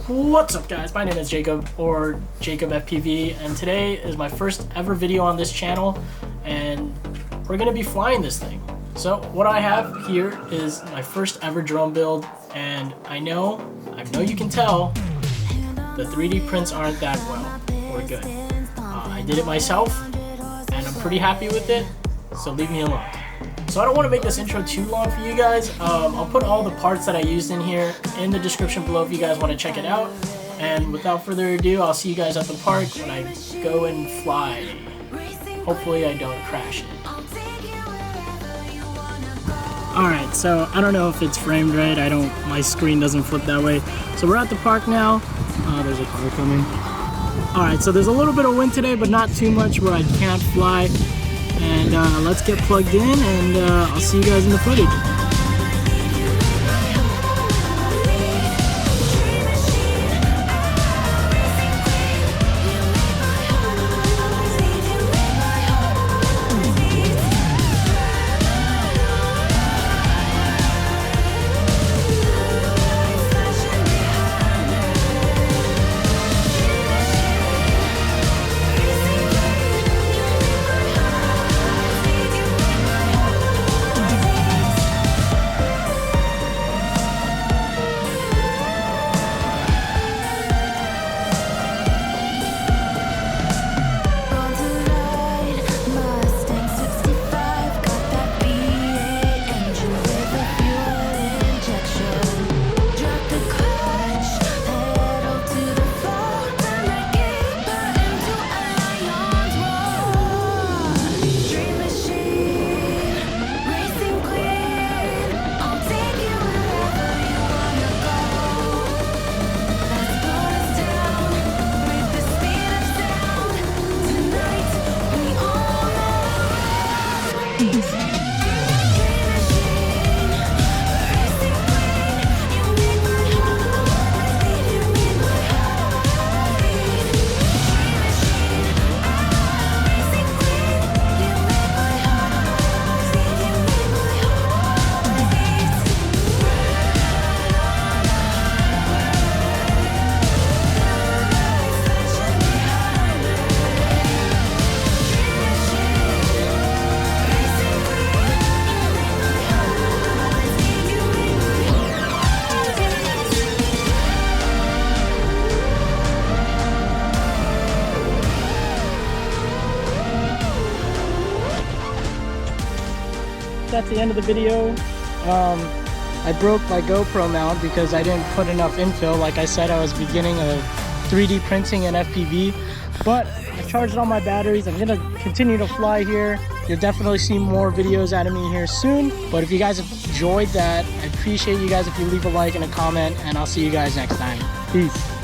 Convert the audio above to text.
What's up guys, my name is Jacob, or Jacob FPV, and today is my first ever video on this channel, and we're gonna be flying this thing. So what I have here is my first ever drone build, and I know you can tell the 3D prints aren't that well or good. I did it myself, and I'm pretty happy with it, so leave me alone. So I don't want to make this intro too long for you guys. I'll put all the parts that I used in here in the description below if you guys want to check it out. And without further ado, I'll see you guys at the park when I go and fly. Hopefully I don't crash it. Alright, so I don't know if it's framed right. My screen doesn't flip that way. So we're at the park now. There's a car coming. Alright, so there's a little bit of wind today, but not too much where I can't fly. And let's get plugged in, and I'll see you guys in the footage. That's the end of the video. I broke my GoPro mount because I didn't put enough infill. Like I said, I was beginning of 3D printing and FPV, but I charged all my batteries. I'm gonna continue to fly here. You'll definitely see more videos out of me here soon. But if you guys have enjoyed that, I appreciate you guys if you leave a like and a comment, and I'll see you guys next time. Peace.